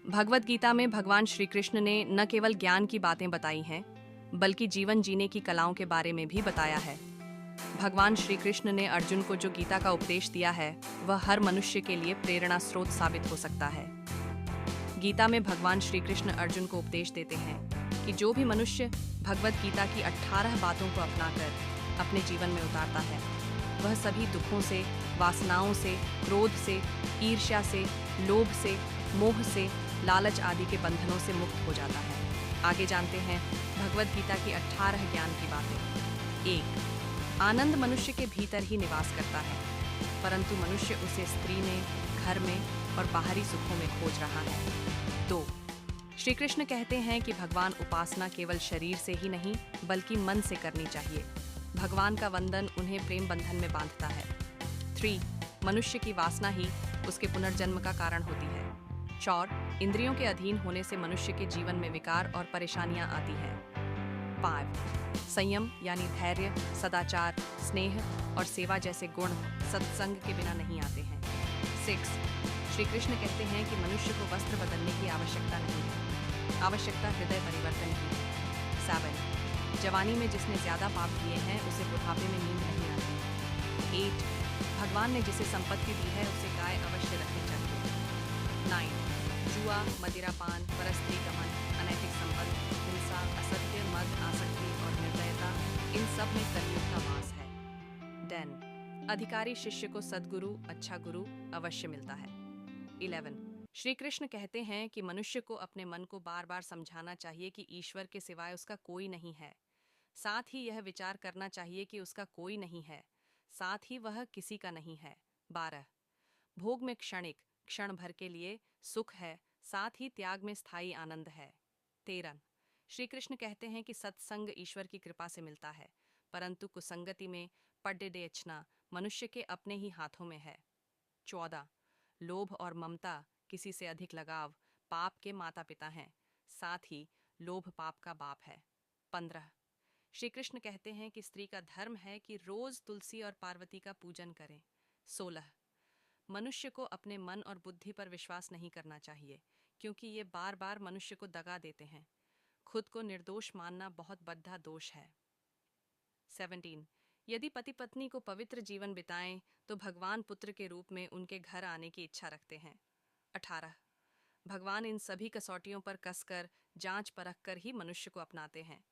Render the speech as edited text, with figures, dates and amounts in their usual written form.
भगवत गीता में भगवान श्री कृष्ण ने न केवल ज्ञान की बातें बताई हैं, बल्कि जीवन जीने की कलाओं के बारे में भी बताया है। भगवान श्री कृष्ण ने अर्जुन को जो गीता का उपदेश दिया है, वह हर मनुष्य के लिए प्रेरणा स्रोत साबित हो सकता है। गीता में भगवान श्री कृष्ण अर्जुन को उपदेश देते हैं कि जो भी मनुष्य भगवत गीता की 18 बातों को अपनाकर अपने जीवन में उतारता है, वह सभी दुखों से, वासनाओं से, क्रोध से, ईर्ष्या से, लोभ से, मोह से, लालच आदि के बंधनों से मुक्त हो जाता है। आगे जानते हैं भगवत गीता की 18 ज्ञान की बातें। 1. आनंद मनुष्य के भीतर ही निवास करता है, परंतु मनुष्य उसे स्त्री में, घर में और बाहरी सुखों में खोज रहा है। 2. श्री कृष्ण कहते हैं कि भगवान उपासना केवल शरीर से ही नहीं, बल्कि मन से करनी चाहिए। भगवान का वंदन उन्हें प्रेम बंधन में बांधता है। 3. मनुष्य की वासना ही उसके पुनर्जन्म का कारण होती है। 4. इंद्रियों के अधीन होने से मनुष्य के जीवन में विकार और परेशानियां आती हैं। 5. संयम यानी धैर्य, सदाचार, स्नेह और सेवा जैसे गुण सत्संग के बिना नहीं आते हैं। 6. श्री कृष्ण कहते हैं कि मनुष्य को वस्त्र बदलने की आवश्यकता नहीं है, आवश्यकता हृदय परिवर्तन की है। 7. जवानी में जिसने ज्यादा पाप किए हैं, उसे बुढ़ापे में नींद नहीं आती। 8. भगवान ने जिसे संपत्ति दी है, उसे गाय अवश्य रखनी चाहिए। 9. जुआ, मदिरापान, परस्त्री गमन, अनैतिक संबंध, हिंसा, असत्य, मद, आसक्ति और निर्दयता, इन सब में कलयुग का वास है। 10. अधिकारी शिष्य को सद्गुरु, अच्छा गुरु अवश्य मिलता है। 11. श्री कृष्ण कहते हैं कि मनुष्य को अपने मन को बार बार समझाना चाहिए कि ईश्वर के सिवाय उसका कोई नहीं है। साथ ही यह विचार करना चाहिए कि उसका कोई नहीं है, साथ ही वह किसी का नहीं है। 12. भोग में क्षणिक, क्षण भर के लिए सुख है, साथ ही त्याग में स्थायी आनंद है। 13. श्री कृष्ण कहते हैं कि सत्संग ईश्वर की कृपा से मिलता है, परंतु कुसंगति में पड्डेडेचना मनुष्य के अपने ही हाथों में है। 14. लोभ और ममता, किसी से अधिक लगाव, पाप के माता पिता हैं, साथ ही लोभ पाप का बाप है। 15. श्री कृष्ण कहते हैं कि स्त्री का धर्म है कि रोज तुलसी और पार्वती का पूजन करें। 16. मनुष्य को अपने मन और बुद्धि पर विश्वास नहीं करना चाहिए, क्योंकि ये बार बार मनुष्य को दगा देते हैं। खुद को निर्दोष मानना बहुत बड़ा दोष है। 17. यदि पति पत्नी को पवित्र जीवन बिताएं, तो भगवान पुत्र के रूप में उनके घर आने की इच्छा रखते हैं। 18. भगवान इन सभी कसौटियों पर कसकर, जांच परख कर ही मनुष्य को अपनाते हैं।